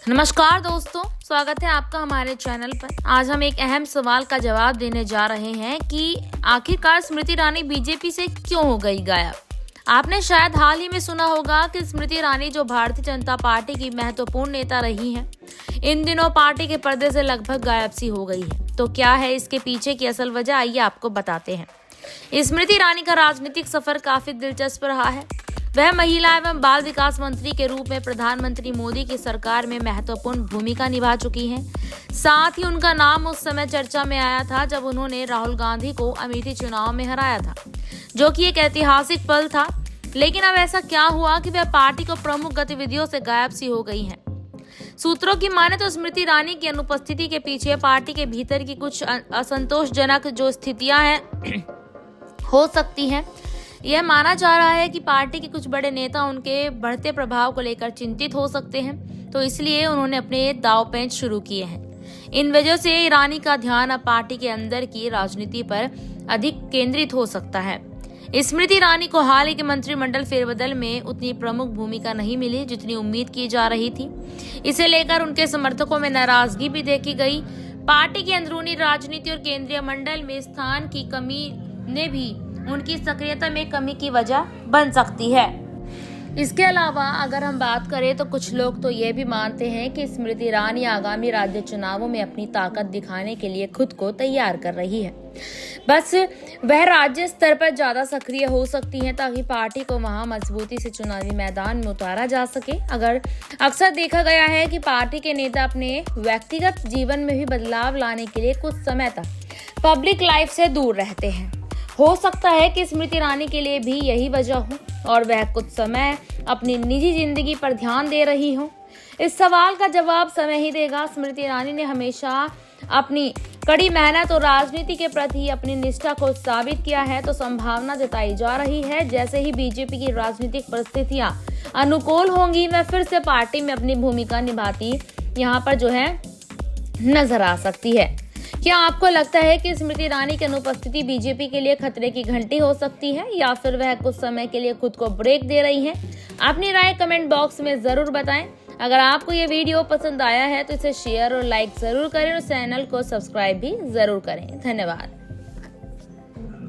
नमस्कार दोस्तों, स्वागत है आपका हमारे चैनल पर। आज हम एक अहम सवाल का जवाब देने जा रहे हैं कि आखिरकार स्मृति ईरानी बीजेपी से क्यों हो गई गायब। आपने शायद हाल ही में सुना होगा कि स्मृति ईरानी जो भारतीय जनता पार्टी की महत्वपूर्ण नेता रही हैं, इन दिनों पार्टी के पर्दे से लगभग गायब सी हो गई है। तो क्या है इसके पीछे की असल वजह, आइए आपको बताते हैं। स्मृति ईरानी का राजनीतिक सफर काफी दिलचस्प रहा है। वह महिला एवं बाल विकास मंत्री के रूप में प्रधानमंत्री मोदी की सरकार में महत्वपूर्ण भूमिका निभा चुकी हैं। साथ ही उनका नाम उस समय चर्चा में आया था जब उन्होंने राहुल गांधी को अमेठी चुनाव में हराया था, जो कि एक ऐतिहासिक पल था। लेकिन अब ऐसा क्या हुआ कि वह पार्टी को प्रमुख गतिविधियों से गायब सी हो गई हैं। सूत्रों की माने तो स्मृति ईरानी की अनुपस्थिति के पीछे पार्टी के भीतर की कुछ असंतोषजनक जो स्थितियां हैं हो सकती हैं। यह माना जा रहा है कि पार्टी के कुछ बड़े नेता उनके बढ़ते प्रभाव को लेकर चिंतित हो सकते हैं, तो इसलिए उन्होंने अपने दांव-पेच शुरू किए हैं। इन वजह से ईरानी का ध्यान अब पार्टी के अंदर की राजनीति पर अधिक केंद्रित हो सकता है। स्मृति ईरानी को हाल ही के मंत्रिमंडल फेरबदल में उतनी प्रमुख भूमिका नहीं मिली जितनी उम्मीद की जा रही थी। इसे लेकर उनके समर्थकों में नाराजगी भी देखी गई। पार्टी की अंदरूनी राजनीति और केंद्रीय मंडल में स्थान की कमी ने भी उनकी सक्रियता में कमी की वजह बन सकती है। इसके अलावा अगर हम बात करें तो कुछ लोग तो ये भी मानते हैं कि स्मृति ईरानी आगामी राज्य चुनावों में अपनी ताकत दिखाने के लिए खुद को तैयार कर रही है। बस वह राज्य स्तर पर ज्यादा सक्रिय हो सकती हैं ताकि पार्टी को वहां मजबूती से चुनावी मैदान में उतारा जा सके। अक्सर देखा गया है कि पार्टी के नेता अपने व्यक्तिगत जीवन में भी बदलाव लाने के लिए कुछ समय तक पब्लिक लाइफ से दूर रहते हैं। हो सकता है कि स्मृति ईरानी के लिए भी यही वजह हो और वह कुछ समय अपनी निजी जिंदगी पर ध्यान दे रही हो। इस सवाल का जवाब समय ही देगा। स्मृति ईरानी ने हमेशा अपनी कड़ी मेहनत और राजनीति के प्रति अपनी निष्ठा को साबित किया है, तो संभावना जताई जा रही है जैसे ही बीजेपी की राजनीतिक परिस्थितियां अनुकूल होंगी वह फिर से पार्टी में अपनी भूमिका निभाती यहाँ पर जो है नजर आ सकती है। क्या आपको लगता है कि स्मृति ईरानी की अनुपस्थिति बीजेपी के लिए खतरे की घंटी हो सकती है या फिर वह कुछ समय के लिए खुद को ब्रेक दे रही हैं? अपनी राय कमेंट बॉक्स में जरूर बताएं। अगर आपको ये वीडियो पसंद आया है तो इसे शेयर और लाइक जरूर करें और चैनल को सब्सक्राइब भी जरूर करें। धन्यवाद।